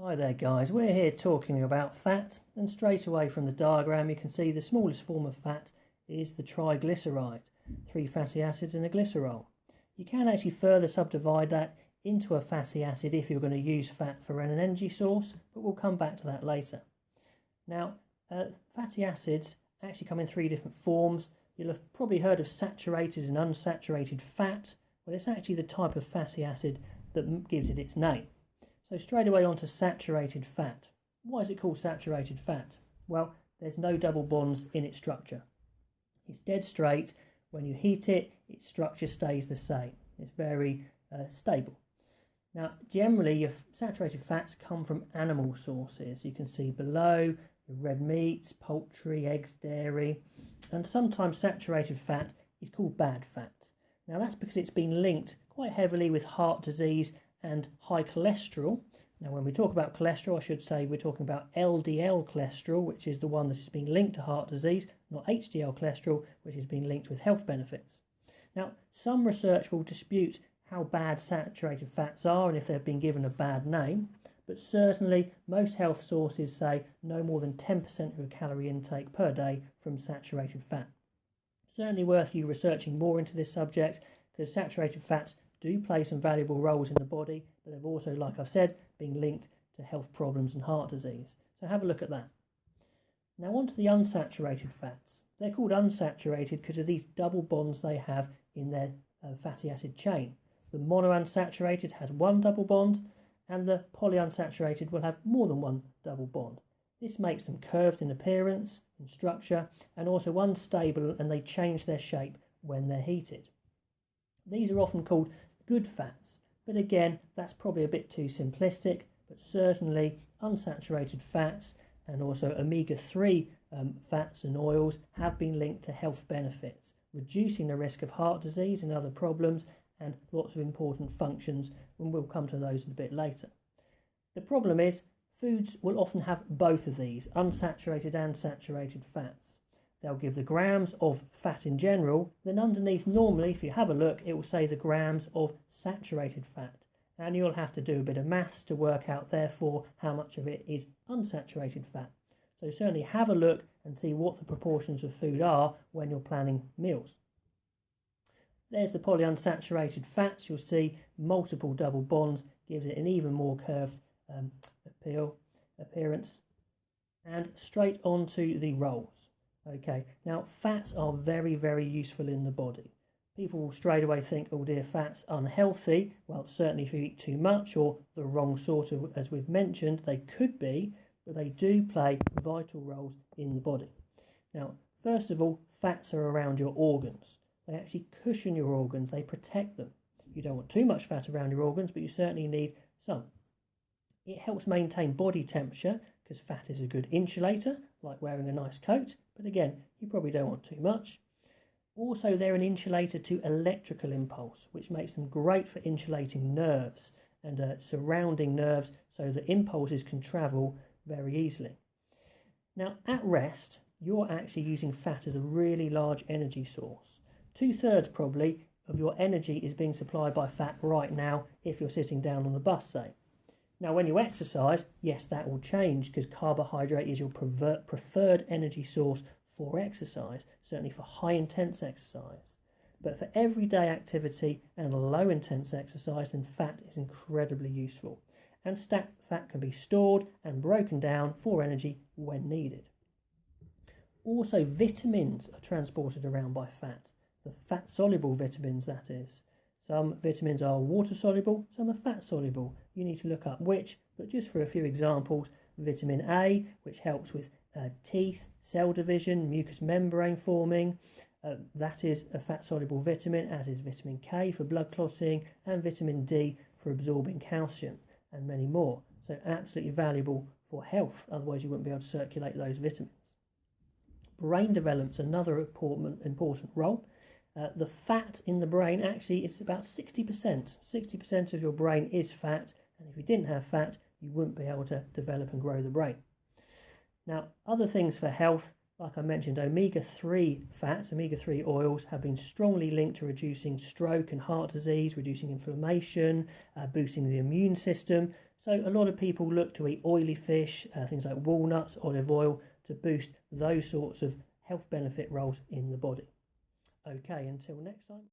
Hi there guys, we're here talking about fat, and straight away from the diagram you can see the smallest form of fat is the triglyceride, 3 fatty acids and a glycerol. You can actually further subdivide that into a fatty acid if you're going to use fat for an energy source, but we'll come back to that later. Now, fatty acids actually come in 3 different forms. You'll have probably heard of saturated and unsaturated fat. Well, it's actually the type of fatty acid that gives it its name. So straight away on to saturated fat. Why is it called saturated fat? Well, there's no double bonds in its structure. It's dead straight. When you heat it, its structure stays the same. It's very stable. Now, generally, your saturated fats come from animal sources. You can see below the red meats, poultry, eggs, dairy, and sometimes saturated fat is called bad fat. Now, that's because it's been linked quite heavily with heart disease and high cholesterol. Now, when we talk about cholesterol, I should say we're talking about LDL cholesterol, which is the one that has been linked to heart disease, not HDL cholesterol, which has been linked with health benefits. Now, some research will dispute how bad saturated fats are and if they've been given a bad name, but certainly most health sources say no more than 10% of your calorie intake per day from saturated fat. Certainly worth you researching more into this subject, because saturated fats do play some valuable roles in the body, but they've also, like I've said, been linked to health problems and heart disease. So have a look at that. Now on to the unsaturated fats. They're called unsaturated because of these double bonds they have in their fatty acid chain. The monounsaturated has one double bond, and the polyunsaturated will have more than one double bond. This makes them curved in appearance, in structure, and also unstable, and they change their shape when they're heated. These are often called good fats, but again, that's probably a bit too simplistic, but certainly unsaturated fats and also omega-3 fats and oils have been linked to health benefits, reducing the risk of heart disease and other problems, and lots of important functions, and we'll come to those a bit later. The problem is, foods will often have both of these, unsaturated and saturated fats. They'll give the grams of fat in general, then underneath normally, if you have a look, it will say the grams of saturated fat. And you'll have to do a bit of maths to work out, therefore, how much of it is unsaturated fat. So certainly have a look and see what the proportions of food are when you're planning meals. There's the polyunsaturated fats. You'll see multiple double bonds, gives it an even more curved appearance. And straight on to the rolls. Okay, now fats are very, very useful in the body. People will straight away think, oh dear, fat's unhealthy. Well, certainly if you eat too much or the wrong sort of, as we've mentioned, they could be, but they do play vital roles in the body. Now, first of all, fats are around your organs. They actually cushion your organs, they protect them. You don't want too much fat around your organs, but you certainly need some. It helps maintain body temperature, because fat is a good insulator, like wearing a nice coat, but again, you probably don't want too much. Also, they're an insulator to electrical impulse, which makes them great for insulating nerves and surrounding nerves so that impulses can travel very easily. Now, at rest, you're actually using fat as a really large energy source. 2/3 probably of your energy is being supplied by fat right now if you're sitting down on the bus, say. Now, when you exercise, yes, that will change because carbohydrate is your preferred energy source for exercise, certainly for high-intense exercise. But for everyday activity and low-intense exercise, then fat is incredibly useful. And fat can be stored and broken down for energy when needed. Also, vitamins are transported around by fat. The fat-soluble vitamins, that is. Some vitamins are water-soluble, some are fat-soluble. You need to look up which, but just for a few examples, vitamin A, which helps with teeth, cell division, mucous membrane forming. That is a fat-soluble vitamin, as is vitamin K for blood clotting, and vitamin D for absorbing calcium, and many more. So absolutely valuable for health, otherwise you wouldn't be able to circulate those vitamins. Brain development's another important role. The fat in the brain actually is about 60%. 60% of your brain is fat, and if you didn't have fat, you wouldn't be able to develop and grow the brain. Now, other things for health, Like I mentioned, omega-3 fats, omega-3 oils have been strongly linked to reducing stroke and heart disease, reducing inflammation, boosting the immune system. So a lot of people look to eat oily fish, things like walnuts, olive oil, to boost those sorts of health benefit roles in the body. Okay, until next time.